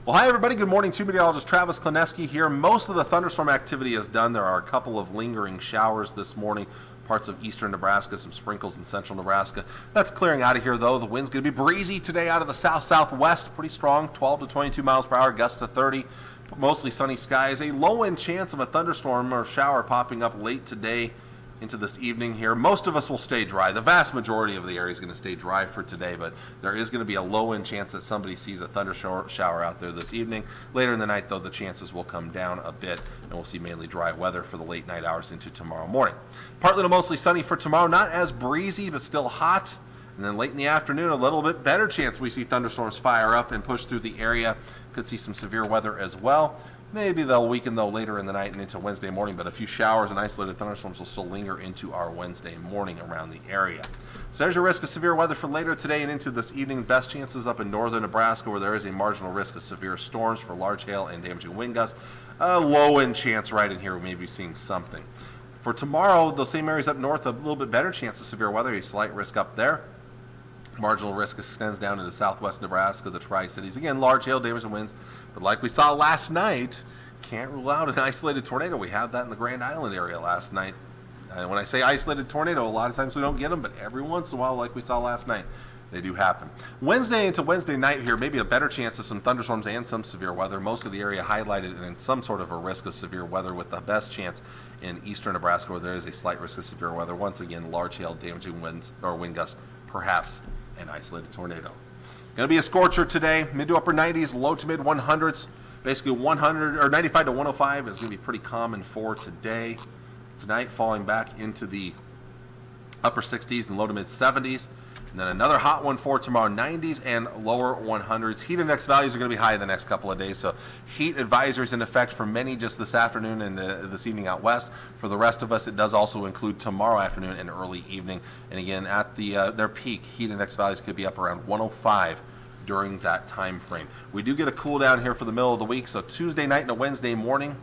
Well, hi everybody. Good morning. Meteorologist Travis Kleneski here. Most of the thunderstorm activity is done. There are a couple of lingering showers this morning. Parts of eastern Nebraska, some sprinkles in central Nebraska. That's clearing out of here, though. The wind's going to be breezy today out of the south-southwest. Pretty strong, 12 to 22 miles per hour, gusts to 30. Mostly sunny skies. A low-end chance of a thunderstorm or shower popping up late today into this evening here. Most of us will stay dry. The vast majority of the area is going to stay dry for today, but there is going to be a low-end chance that somebody sees a thunder shower out there this evening. Later in the night, though, the chances will come down a bit, and we'll see mainly dry weather for the late night hours into tomorrow morning. Partly to mostly sunny for tomorrow, not as breezy, but still hot. And then late in the afternoon, a little bit better chance we see thunderstorms fire up and push through the area. Could see some severe weather as well. Maybe they'll weaken, though, later in the night and into Wednesday morning, but a few showers and isolated thunderstorms will still linger into our Wednesday morning around the area. So there's your risk of severe weather for later today and into this evening. Best chances up in northern Nebraska, where there is a marginal risk of severe storms for large hail and damaging wind gusts. A low-end chance right in here, we may be seeing something. For tomorrow, those same areas up north, a little bit better chance of severe weather, a slight risk up there. Marginal risk extends down into southwest Nebraska, the Tri-Cities. Again, large hail, damage, and winds. But like we saw last night, can't rule out an isolated tornado. We had that in the Grand Island area last night. And when I say isolated tornado, a lot of times we don't get them, but every once in a while, like we saw last night, they do happen. Wednesday into Wednesday night here, maybe a better chance of some thunderstorms and some severe weather. Most of the area highlighted in some sort of a risk of severe weather, with the best chance in eastern Nebraska, where there is a slight risk of severe weather. Once again, large hail, damaging winds or wind gusts, perhaps an isolated tornado. Going to be a scorcher today, mid to upper 90s, low to mid 100s. Basically 100 or 95 to 105 is going to be pretty common for today. Tonight falling back into the upper 60s and low to mid 70s. And then another hot one for tomorrow, 90s and lower 100s. Heat index values are going to be high the next couple of days, so heat advisories in effect for many just this afternoon and this evening out west. For the rest of us, it does also include tomorrow afternoon and early evening. And again, at their peak, heat index values could be up around 105 during that time frame. We do get a cool down here for the middle of the week, so Tuesday night and a Wednesday morning.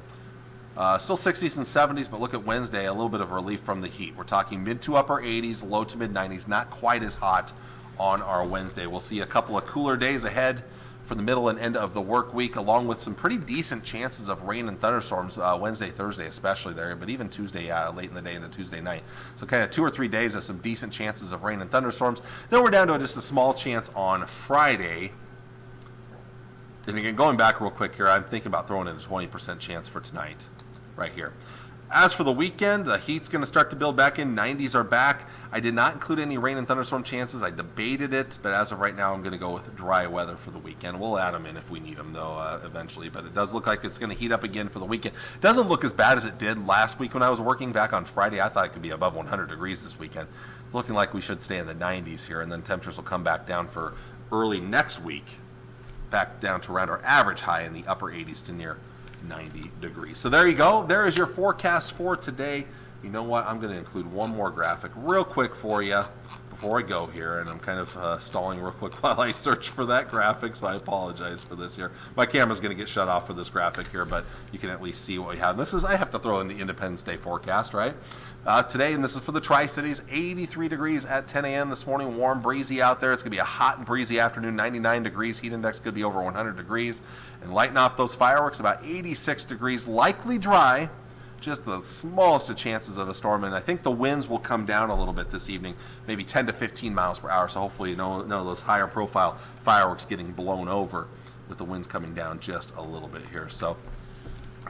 Still 60s and 70s, but look at Wednesday, a little bit of relief from the heat. We're talking mid to upper 80s, low to mid 90s, not quite as hot on our Wednesday. We'll see a couple of cooler days ahead for the middle and end of the work week, along with some pretty decent chances of rain and thunderstorms Wednesday, Thursday especially there, but even Tuesday late in the day into Tuesday night. So kind of 2 or 3 days of some decent chances of rain and thunderstorms. Then we're down to just a small chance on Friday. And again, going back real quick here, I'm thinking about throwing in a 20% chance for tonight. Right here. As for the weekend, the heat's going to start to build back in. 90s are back. I did not include any rain and thunderstorm chances. I debated it, but as of right now, I'm going to go with dry weather for the weekend. We'll add them in if we need them, though, eventually. But it does look like it's going to heat up again for the weekend. Doesn't look as bad as it did last week when I was working back on Friday. I thought it could be above 100 degrees this weekend. Looking like we should stay in the 90s here, and then temperatures will come back down for early next week, back down to around our average high in the upper 80s to near 90 degrees. So there you go. There is your forecast for today. You know what? I'm going to include one more graphic real quick for you before I go here, and I'm kind of stalling real quick while I search for that graphic, so I apologize for this here. My camera's going to get shut off for this graphic here, but you can at least see what we have. This is, I have to throw in the Independence Day forecast, right? Today, and this is for the Tri-Cities, 83 degrees at 10 a.m. this morning, warm, breezy out there. It's going to be a hot and breezy afternoon, 99 degrees. Heat index could be over 100 degrees. And lighting off those fireworks, about 86 degrees, likely dry. Just the smallest of chances of a storm, and I think the winds will come down a little bit this evening, maybe 10 to 15 miles per hour, so hopefully none of those higher profile fireworks getting blown over with the winds coming down just a little bit here. So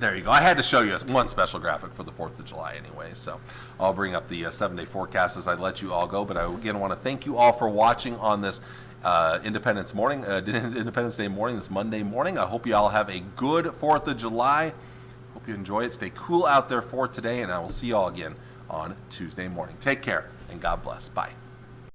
there you go. I had to show you one special graphic for the 4th of July anyway, so I'll bring up the 7-day forecast as I let you all go, but I again want to thank you all for watching on this Independence Day morning, this Monday morning. I hope you all have a good 4th of July. Hope you enjoy it. Stay cool out there for today, and I will see you all again on Tuesday morning. Take care, and God bless. Bye.